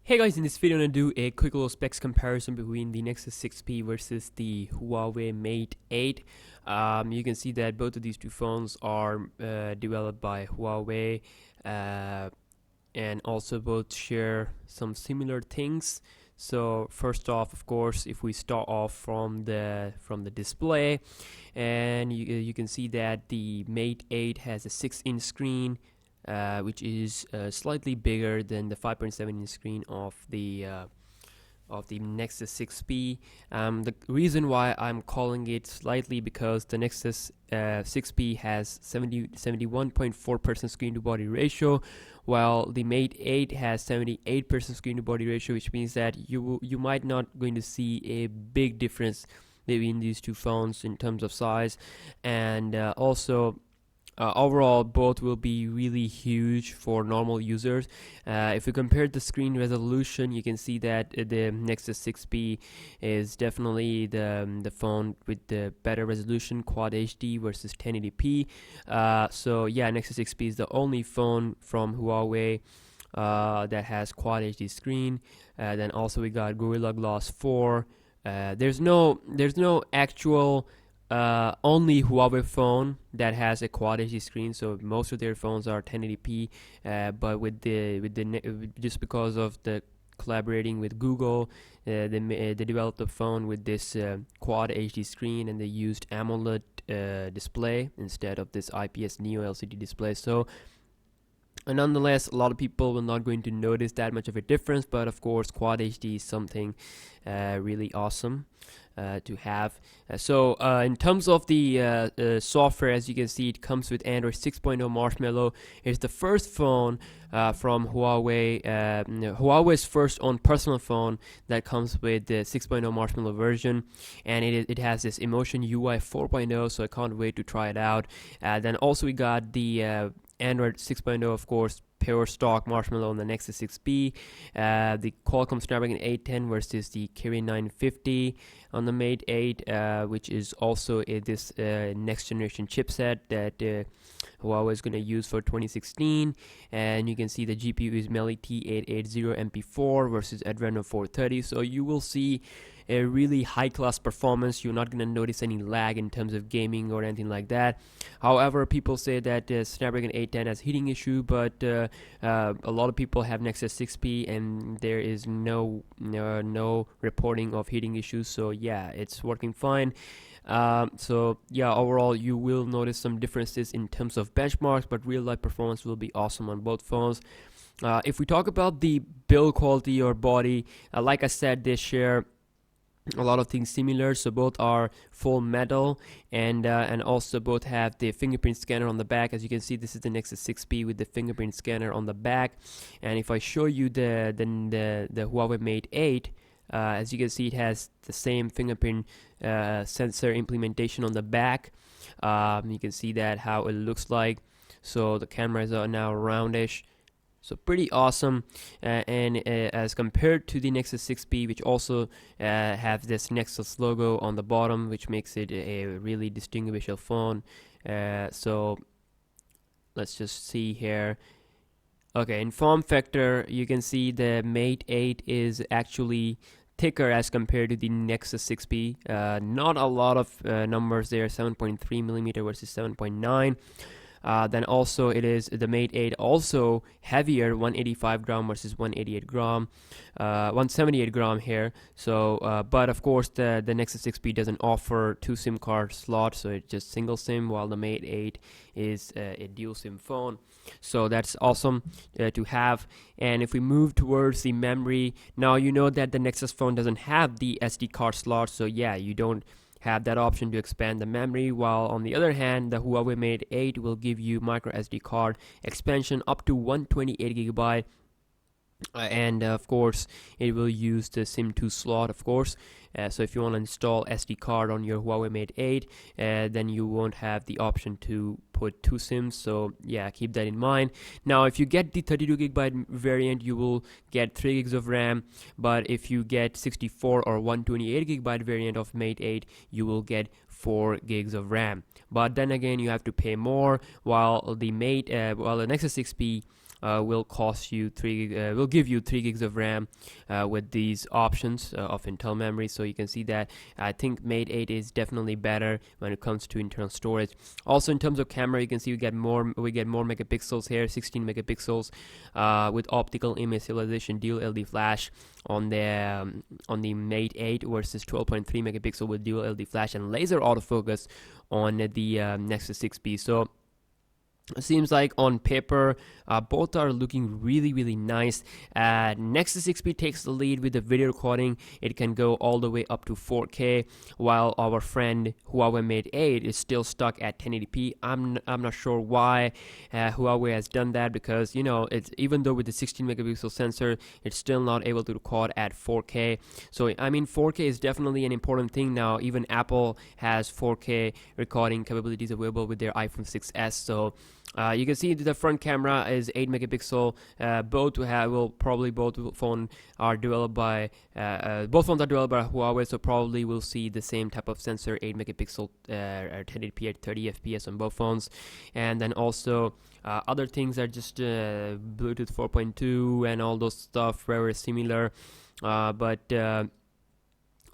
Hey guys, in this video I'm going to do a quick little specs comparison between the Nexus 6P versus the Huawei Mate 8. You can see that both of these two phones are developed by Huawei and also both share some similar things. So first off, of course, if we start off from the display, and you can see that the Mate 8 has a 6-inch screen, which is slightly bigger than the 5.7-inch screen of the Nexus 6P. The reason why I'm calling it slightly because the Nexus 6P has 71.4% screen to body ratio, while the Mate 8 has 78% screen to body ratio, which means that you might not going to see a big difference between these two phones in terms of size, and also overall both will be really huge for normal users. If we compare the screen resolution, you can see that the Nexus 6P is definitely the phone with the better resolution, Quad HD versus 1080p. So yeah, Nexus 6P is the only phone from Huawei that has Quad HD screen. Then also we got Gorilla Glass 4. There's no actual only Huawei phone that has a Quad HD screen, so most of their phones are 1080p. But just because of the collaborating with Google, they developed a phone with this Quad HD screen, and they used AMOLED display instead of this IPS Neo LCD display. So nonetheless, a lot of people will not going to notice that much of a difference, but of course Quad HD is something really awesome to have. So in terms of the software, as you can see, it comes with Android 6.0 Marshmallow. It's the first phone from Huawei, Huawei's first own personal phone that comes with the 6.0 Marshmallow version, and it has this Emotion UI 4.0, so I can't wait to try it out. Then also we got the Android 6.0, of course, pure stock Marshmallow on the Nexus 6P, the Qualcomm Snapdragon 810 versus the Kirin 950 on the Mate 8, which is also this next generation chipset that Huawei is going to use for 2016. And you can see the GPU is Meli T880 MP4 versus Adreno 430, so you will see a really high-class performance. You're not going to notice any lag in terms of gaming or anything like that. However, people say that Snapdragon 810 has heating issue, but a lot of people have Nexus 6P and there is no reporting of heating issues, so yeah, it's working fine. So yeah, overall you will notice some differences in terms of benchmarks, but real-life performance will be awesome on both phones. If we talk about the build quality or body, like I said, they share a lot of things similar. So both are full metal, and also both have the fingerprint scanner on the back. As you can see, this is the Nexus 6P with the fingerprint scanner on the back. And if I show you the Huawei Mate 8, as you can see, it has the same fingerprint sensor implementation on the back. You can see that how it looks like. So the cameras are now roundish. So pretty awesome, and as compared to the Nexus 6P, which also have this Nexus logo on the bottom, which makes it a really distinguishable phone. So let's just see here. Okay, in form factor, you can see the Mate 8 is actually thicker as compared to the Nexus 6P. Not a lot of numbers there, 7.3 millimeter versus 7.9. Then also it is the Mate 8 also heavier, 185 gram versus 188 gram, 178 gram here. So but of course the Nexus 6P doesn't offer 2 SIM card slots, so it's just single SIM, while the Mate 8 is a dual SIM phone. So that's awesome to have. And if we move towards the memory, now you know that the Nexus phone doesn't have the SD card slot, so yeah, you don't have that option to expand the memory, while on the other hand the Huawei Mate 8 will give you micro SD card expansion up to 128 gigabyte. And of course it will use the SIM2 slot, of course. So if you want to install SD card on your Huawei Mate 8, then you won't have the option to put 2 SIMs, so yeah, keep that in mind. Now if you get the 32 gigabyte variant, you will get 3 gigs of RAM, but if you get 64 or 128 gigabyte variant of Mate 8, you will get 4 gigs of RAM. But then again, you have to pay more, while the Nexus 6P will cost you will give you 3 gigs of RAM with these options of Intel memory. So you can see that I think Mate 8 is definitely better when it comes to internal storage. Also, in terms of camera, you can see we get more megapixels here, 16 megapixels with optical image stabilization, dual LED flash on the Mate 8 versus 12.3 megapixel with dual LED flash and laser autofocus on the Nexus 6P. So it seems like on paper both are looking really nice. Nexus 6P takes the lead with the video recording. It can go all the way up to 4K, while our friend Huawei Mate 8 is still stuck at 1080p. I'm not sure why Huawei has done that, because it's, even though with the 16 megapixel sensor, it's still not able to record at 4K. So I mean, 4K is definitely an important thing now. Even Apple has 4K recording capabilities available with their iPhone 6s. So you can see that the front camera is 8 megapixel. Both phones are developed by Huawei, so probably we'll see the same type of sensor, 8 megapixel, 1080p at 30 fps on both phones. And then also other things are just Bluetooth 4.2 and all those stuff, very similar. But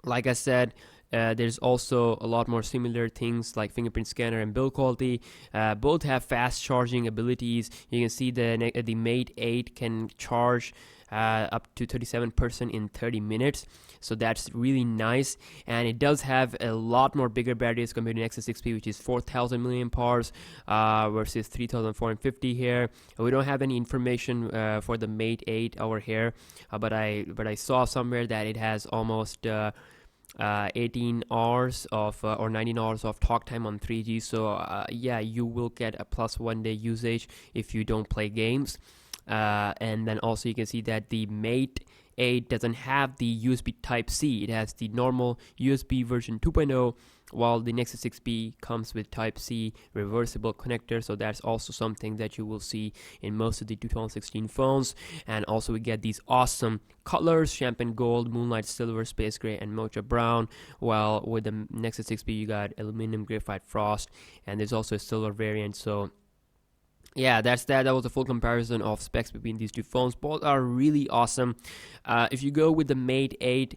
like I said, there's also a lot more similar things like fingerprint scanner and build quality. Both have fast charging abilities. You can see the Mate 8 can charge up to 37% in 30 minutes, so that's really nice. And it does have a lot more bigger batteries compared to Nexus 6P, which is 4,000 mAh versus 3,450 here. We don't have any information for the Mate 8 over here, but I saw somewhere that it has almost 18 hours of or 19 hours of talk time on 3G. So yeah, you will get a plus 1 day usage if you don't play games. And then also you can see that the Mate 8 doesn't have the USB Type-C. It has the normal USB version 2.0, while the Nexus 6P comes with Type-C reversible connector. So that's also something that you will see in most of the 2016 phones. And also we get these awesome colors: champagne gold, moonlight silver, space gray, and mocha brown. While with the Nexus 6P you got aluminum graphite frost, and there's also a silver variant. So yeah, that was a full comparison of specs between these two phones. Both are really awesome. If you go with the Mate 8,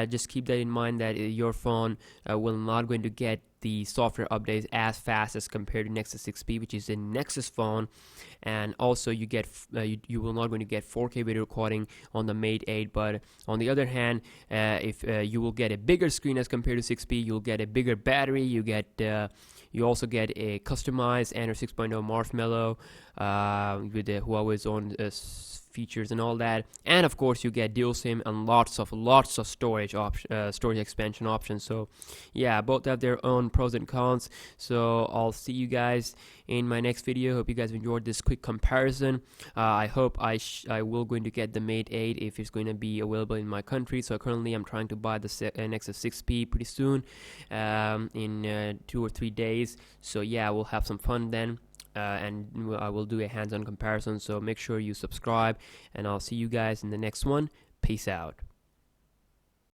just keep that in mind that your phone will not going to get the software updates as fast as compared to Nexus 6P, which is a Nexus phone. And also you get you will not going to get 4K video recording on the Mate 8. But on the other hand, if you will get a bigger screen as compared to 6P, you'll get a bigger battery. You also get a customized Android 6.0 Marshmallow with the Huawei's own features and all that. And of course you get dual SIM and lots of storage expansion options. So yeah, both have their own pros and cons. So I'll see you guys in my next video. Hope you guys enjoyed this quick comparison. I hope I will going to get the Mate 8 if it's going to be available in my country. So currently I'm trying to buy the Nexus 6P pretty soon, in 2 or 3 days. So yeah, we'll have some fun then. And I will do a hands-on comparison. So make sure you subscribe, and I'll see you guys in the next one. Peace out.